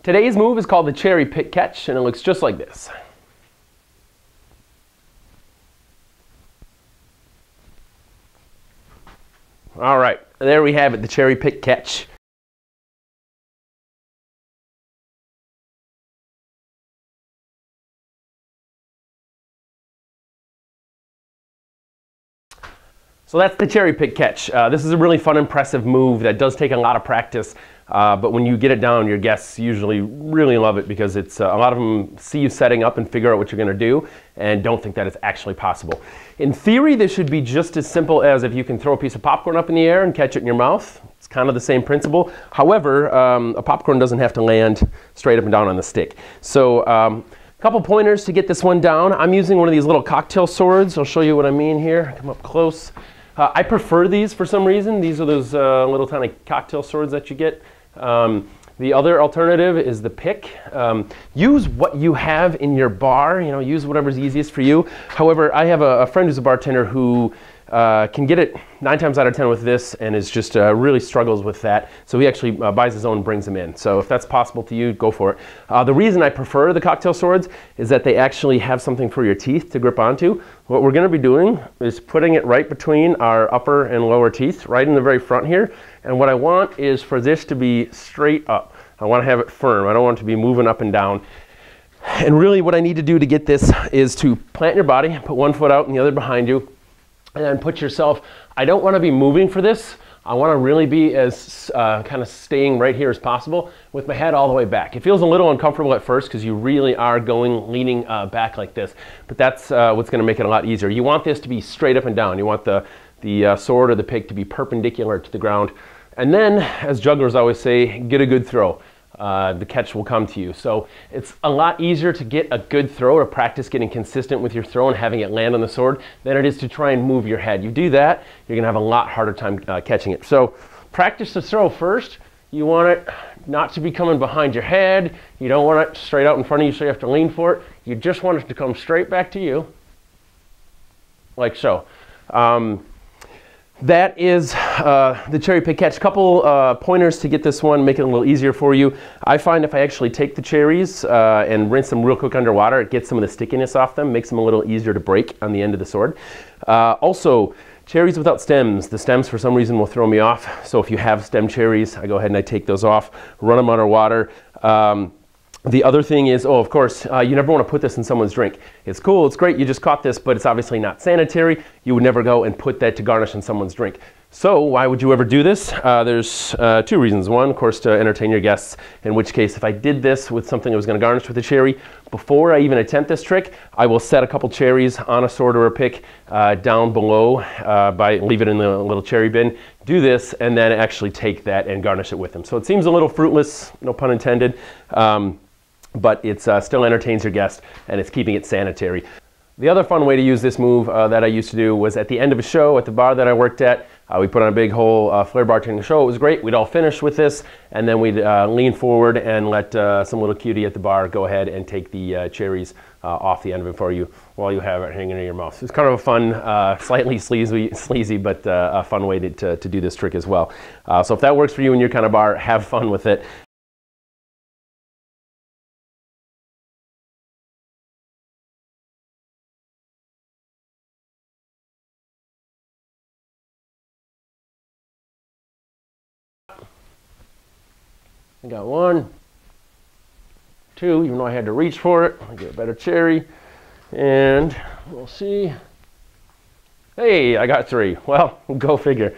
Today's move is called the cherry pick catch, and it looks just like this. All right, there we have it, the cherry pick catch. So that's the cherry pick catch. This is a really fun, impressive move that does take a lot of practice, but when you get it down, your guests usually really love it because it's a lot of them see you setting up and figure out what you're going to do and don't think that it's actually possible. In theory, this should be just as simple as if you can throw a piece of popcorn up in the air and catch it in your mouth. It's kind of the same principle. However, a popcorn doesn't have to land straight up and down on the stick. So a couple pointers to get this one down. I'm using one of these little cocktail swords. I'll show you what I mean here. Come up close. I prefer these for some reason. These are those little tiny cocktail swords that you get. The other alternative is the pick. Use what you have in your bar. You know, use whatever's easiest for you. However, I have a friend who's a bartender who can get it 9 times out of 10 with this and is just really struggles with that. So he actually buys his own and brings them in. So if that's possible to you, go for it. The reason I prefer the cocktail swords is that they actually have something for your teeth to grip onto. What we're going to be doing is putting it right between our upper and lower teeth, right in the very front here. And what I want is for this to be straight up. I want to have it firm. I don't want it to be moving up and down. And really what I need to do to get this is to plant your body, put one foot out and the other behind you, and then put yourself, I don't want to be moving for this. I want to really be as kind of staying right here as possible with my head all the way back. It feels a little uncomfortable at first because you really are leaning back like this, but that's what's going to make it a lot easier. You want this to be straight up and down. You want the sword or the pick to be perpendicular to the ground. And then, as jugglers always say, get a good throw. The catch will come to you. So it's a lot easier to get a good throw, to practice getting consistent with your throw and having it land on the sword, than it is to try and move your head. You do that, you're going to have a lot harder time catching it. So practice the throw first. You want it not to be coming behind your head. You don't want it straight out in front of you so you have to lean for it. You just want it to come straight back to you, like so. That is the cherry pick catch. Couple pointers to get this one, make it a little easier for you. I find if I actually take the cherries and rinse them real quick underwater, it gets some of the stickiness off them, makes them a little easier to break on the end of the sword. Also, cherries without stems. The stems for some reason will throw me off. So if you have stem cherries, I go ahead and I take those off, run them underwater. The other thing is, of course, you never want to put this in someone's drink. It's cool, it's great, you just caught this, but it's obviously not sanitary. You would never go and put that to garnish in someone's drink. So why would you ever do this? There's 2 reasons. One, of course, to entertain your guests, in which case if I did this with something that was going to garnish with a cherry, before I even attempt this trick, I will set a couple cherries on a sword or a pick down below, leave it in the little cherry bin, do this, and then actually take that and garnish it with them. So it seems a little fruitless, no pun intended, but it still entertains your guest and it's keeping it sanitary. The other fun way to use this move that I used to do was at the end of a show at the bar that I worked at. We put on a big whole Flair Bartending show. It was great. We'd all finish with this and then we'd lean forward and let some little cutie at the bar go ahead and take the cherries off the end of it for you while you have it hanging in your mouth. It's kind of a fun, slightly sleazy, but a fun way to do this trick as well. So if that works for you in your kind of bar, have fun with it. I got 1, 2, even though I had to reach for it. I get a better cherry, and we'll see. Hey, I got 3. Well, go figure.